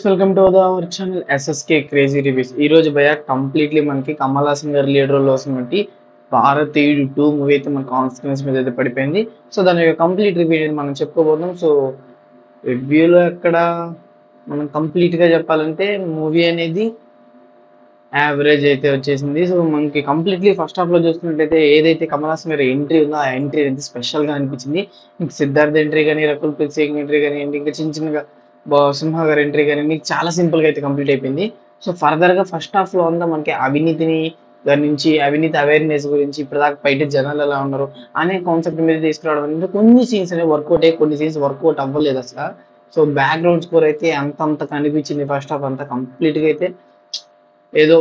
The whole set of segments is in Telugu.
Welcome to our channel SSK crazy reviews. ఈ రోజు భయ కంప్లీట్లీ మనకి కమల్ హాసన్ గారి లీడ్ రోల్ వస్తున్నటువంటి భారతీయుడు 2 మూవీ అయితే మన కాన్స్టిట్యూన్స్ మీద అయితే పడిపోయింది. సో దాని యొక్క కంప్లీట్ రివ్యూ అనేది మనం చెప్పుకోబోతున్నాం. సో రివ్యూలో ఎక్కడ మనం కంప్లీట్ గా చెప్పాలంటే మూవీ అనేది యావరేజ్ అయితే వచ్చేసింది. సో మనకి కంప్లీట్లీ ఫస్ట్ హాఫ్ లో చూస్తున్నట్లయితే ఏదైతే కమల్ హాసన్ గారి ఎంట్రీ ఉందో ఆ ఎంట్రీ అయితే స్పెషల్ గా అనిపించింది. ఇంకా సిద్ధార్థ్ ఎంట్రీ కానీ, రకుల్ ప్రీత్ సింగ్ ఎంట్రీ కానీ, ఇంకా చిన్న చిన్నగా సింహ గారి ఎంట్రీ కానీ మీకు చాలా సింపుల్ గా అయితే కంప్లీట్ అయిపోయింది. సో ఫర్దర్ గా ఫస్ట్ హాఫ్ లో అంతా మనకి అవినీతిని దాని నుంచి అవినీతి అవేర్నెస్ గురించి ఇప్పుడు దాకా బయట జనాలు ఎలా ఉన్నారు అనే కాన్సెప్ట్ మీద తీసుకురావడం అనేది కొన్ని సీన్స్ అనేవి వర్కౌట్ అయ్యి కొన్ని సీన్స్ వర్కౌట్ అవ్వలేదు అసలు. సో బ్యాక్గ్రౌండ్ స్కోర్ అయితే అంత కనిపించింది. ఫస్ట్ హాఫ్ అంతా కంప్లీట్ గా అయితే ఏదో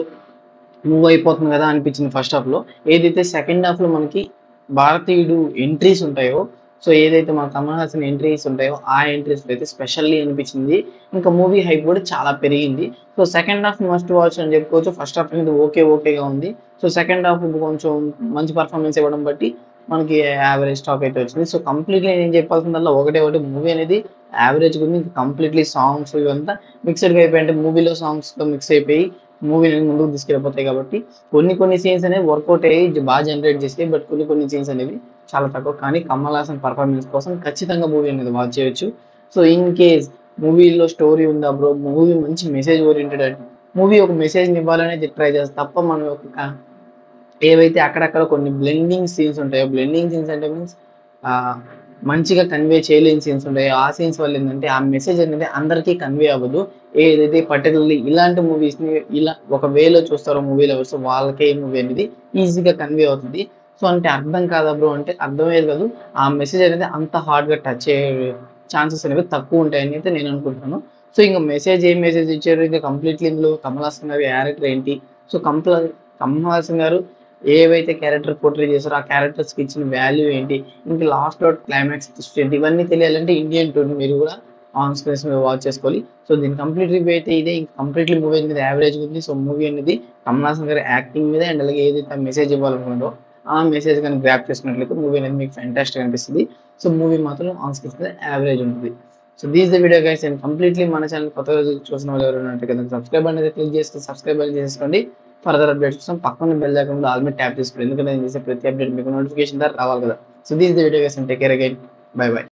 మూవ్ అయిపోతుంది కదా అనిపించింది ఫస్ట్ హాఫ్ లో. ఏదైతే సెకండ్ హాఫ్ లో మనకి భారతీయుడు ఎంట్రీస్ ఉంటాయో, సో ఏదైతే మన కమల్ హాసన్ ఎంట్రీస్ ఉంటాయో ఆ ఎంట్రీస్ అయితే స్పెషల్లీ అనిపించింది. ఇంకా మూవీ హైప్ కూడా చాలా పెరిగింది. So second half must watch అని చెప్పుకోవచ్చు. ఫస్ట్ హాఫ్ అనేది ఓకేగా ఉంది. సో సెకండ్ హాఫ్ కొంచెం మంచి పర్ఫార్మెన్స్ ఇవ్వడం బట్టి మనకి యావరేజ్ స్టాక్ అయితే వచ్చింది. సో కంప్లీట్లీ నేను చెప్పాల్సిందల్లా ఒకటి మూవీ అనేది యావరేజ్ ఉంది. ఇంకా కంప్లీట్లీ సాంగ్స్ ఇవంతా మిక్స్డ్గా అయిపోయి, అంటే మూవీలో సాంగ్స్ తో మిక్స్ అయిపోయి మూవీని ముందుకు తీసుకెళ్ళిపోతాయి. కాబట్టి కొన్ని సీన్స్ అనేవి వర్కౌట్ అయ్యి బాగా జనరేట్ చేస్తాయి. బట్ కొన్ని సీన్స్ అనేవి చాలా తక్కువ. కానీ కమల్ హాసన్ పర్ఫార్మెన్స్ కోసం ఖచ్చితంగా మూవీ అనేది వాచ్ చేయొచ్చు. సో ఇన్ కేస్ మూవీలో స్టోరీ ఉందా బ్రో, మూవీ మంచి మెసేజ్ ఓరియంటెడ్ అంటే మూవీ ఒక మెసేజ్ ఇవ్వాలనేది ట్రై చేస్తే తప్ప మనం ఒక ఏవైతే అక్కడక్కడ కొన్ని బ్లెండింగ్ సీన్స్ ఉంటాయో, బ్లెండింగ్ సీన్స్ అంటే మీన్స్ మంచిగా కన్వే చేయలేని సీన్స్ ఉంటాయి. ఆ సీన్స్ వల్ల ఏంటంటే ఆ మెసేజ్ అనేది అందరికీ కన్వే అవ్వదు. ఏదైతే పర్టికులర్లీ ఇలాంటి మూవీస్ ని ఇలా ఒక వేలో చూస్తారో మూవీ లవర్స్ వాళ్ళకే ఈ మూవీ అనేది ఈజీగా కన్వే అవుతుంది. సో అంటే అర్థం కాదా బ్రో అంటే అర్థమయ్యేది కాదు. ఆ మెసేజ్ అనేది అంత హార్డ్ గా టచ్ అయ్యే ఛాన్సెస్ అనేవి తక్కువ ఉంటాయని అయితే నేను అనుకుంటున్నాను. సో ఇంకా ఏం మెసేజ్ ఇచ్చారు, ఇంకా కంప్లీట్లీ ఇందులో కమల్ హాసన్ గారి క్యారెక్టర్ ఏంటి, సో కమల్ హాసన్ గారు ఏవైతే క్యారెక్టర్ పోర్ట్రే చేశారో ఆ క్యారెక్టర్స్ కి ఇచ్చిన వాల్యూ ఏంటి, ఇంకా లాస్ట్ లో క్లైమాక్స్ ట్విస్ట్ ఏంటి, ఇవన్నీ తెలియాలంటే ఇండియన్ టూర్ మీరు కూడా ఆన్ స్క్రీన్స్ మీద వాచ్ చేసుకోవాలి. సో దీని కంప్లీట్ రివ్యూ అయితే ఇదే. ఇంకా కంప్లీట్లీ మూవీ అనేది యావరేజ్ ఉంది. సో మూవీ అనేది కమల్ హాసన్ గారి యాక్టింగ్ మీద అండ్ అలాగే ఏదైతే మెసేజ్ ఇవ్వాలనుకుంటారో ఆ మెసేజ్ కానీ గ్రాప్ చేసుకున్నట్లయితే మూవీ అనేది మీకు ఫ్యాంటాస్టిక్ అనిపిస్తుంది. సో మూవీ మాత్రం ఆన్ స్క్రీన్స్ మీద యావరేజ్ ఉంటుంది. So these the video guys. And completely మన ఛానల్ కొత్తగా చూసిన వాళ్ళు ఎవరైనా ఉంటే కదా సబ్స్క్రైబ్ అనేది క్లిక్ చేసుకుని సబ్స్క్రైబ్ అనేది చేసుకోండి. ఫర్దర్ అప్డేట్స్ కోసం పక్కన బెల్ ఐకాన్ ఆల్ మీద ట్యాప్ చేసుకోండి. ఎందుకంటే నేను చేసే ప్రతి అప్డేట్ మీకు నోటిఫికేషన్ ద్వారా రావాలి కదా. So these the video guys. And take care again. By by.